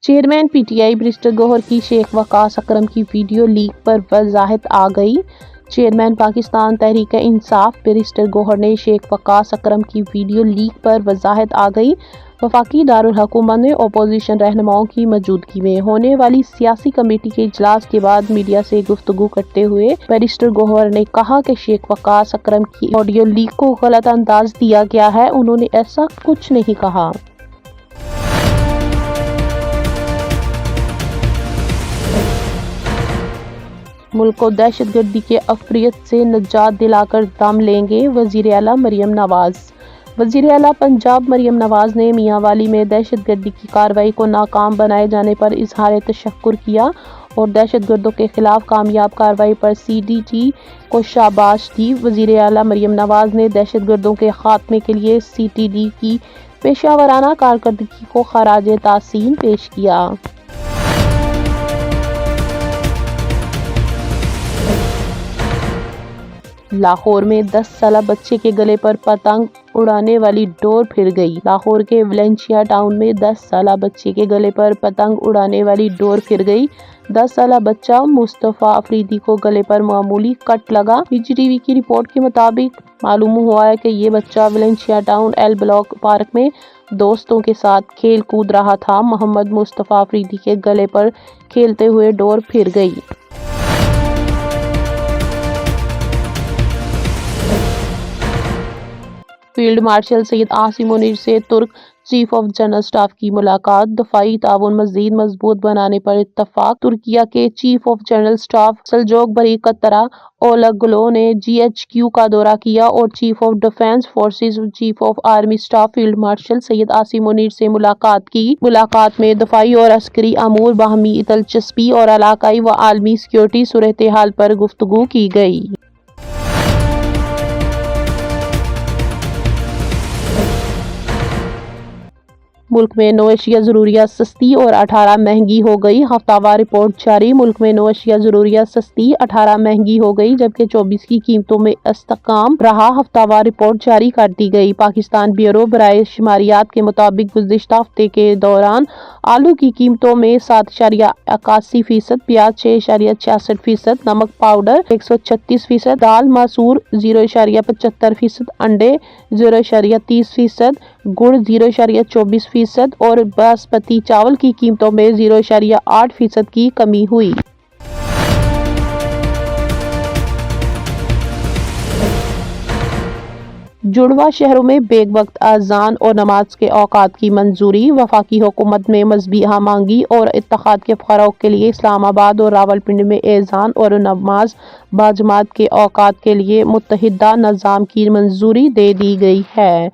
Chairman P T I barrister Gohar کی شیخ وقاص اکرم کی video leak پر وضاحت آ گئی۔ چیئرمین پاکستان تحریک انصاف بیرسٹر گوہر نے شیخ وقاص اکرم کی ویڈیو لیک پر وضاحت آ گئی۔ وفاقی دارالحکومت میں اپوزیشن رہنماؤں کی موجودگی میں ہونے والی سیاسی کمیٹی کے اجلاس کے بعد میڈیا سے گفتگو کرتے ہوئے بیرسٹر گوہر نے کہا کہ شیخ وقاص اکرم کی آڈیو لیک کو غلط انداز دیا گیا ہے۔ انہوں نے ایسا کچھ نہیں کہا۔ ملک کو دہشت گردی کے عفریت سے نجات دلا کر دم لیں گے، وزیر اعلیٰ مریم نواز۔ وزیر اعلیٰ پنجاب مریم نواز نے میاں والی میں دہشت گردی کی کارروائی کو ناکام بنائے جانے پر اظہار تشکر کیا اور دہشت گردوں کے خلاف کامیاب کارروائی پر سی ڈی ٹی کو شاباش دی۔ وزیر اعلیٰ مریم نواز نے دہشت گردوں کے خاتمے کے لیے سی ٹی ڈی کی پیشہ ورانہ کارکردگی کو خراج تحسین پیش کیا۔ لاہور میں 10 سالہ بچے کے گلے پر پتنگ اڑانے والی ڈور پھر گئی۔ لاہور کے ویلنسیا ٹاؤن میں 10 سالہ بچے کے گلے پر پتنگ اڑانے والی ڈور پھر گئی۔ 10 سالہ بچہ مصطفیٰ افریدی کو گلے پر معمولی کٹ لگا۔ پی جی ٹی وی کی رپورٹ کے مطابق معلوم ہوا ہے کہ یہ بچہ ویلنسیا ٹاؤن ایل بلاک پارک میں دوستوں کے ساتھ کھیل کود رہا تھا۔ محمد مصطفیٰ افریدی کے گلے پر کھیلتے ہوئے ڈور پھر گئی۔ فیلڈ مارشل سید عاصم منیر سے ترک چیف آف جنرل اسٹاف کی ملاقات۔ دفاعی تعاون مزید مضبوط بنانے پر اتفاق۔ ترکیہ کے chief of general staff Selcuk Bayraktaroglu نے جی ایچ کیو کا دورہ کیا اور chief of defence forces chief of army staff field marshal Syed Asim Munir سے ملاقات کی۔ ملاقات میں دفاعی اور عسکری امور، باہمی دلچسپی اور علاقائی و عالمی سیکورٹی صورتحال پر گفتگو کی گئی۔ ملک میں نو اشیاء ضروریات سستی اور 18 مہنگی ہو گئی، ہفتہ وار رپورٹ جاری۔ ملک میں نو اشیاء ضروریات سستی، 18 مہنگی ہو گئی جبکہ 24 کی قیمتوں میں استحکام رہا، ہفتہ وار رپورٹ جاری کر دی گئی۔ پاکستان بیورو برائے شماریات کے مطابق گزشتہ ہفتے کے دوران آلو کی قیمتوں میں 7.81%، پیاز 6.66%، نمک پاؤڈر 136%، دال مسور 0.75%، انڈے 0.30%، گڑ 0.24% اور باسمتی چاول کی قیمتوں میں 0.8% کی کمی ہوئی۔ جڑواں شہروں میں بیک وقت اذان اور نماز کے اوقات کی منظوری۔ وفاقی حکومت میں مذہبی ہم آہنگی اور اتحاد کے فروغ کے لیے اسلام آباد اور راولپنڈی میں اذان اور نماز باجماعت کے اوقات کے لیے متحدہ نظام کی منظوری دے دی گئی ہے۔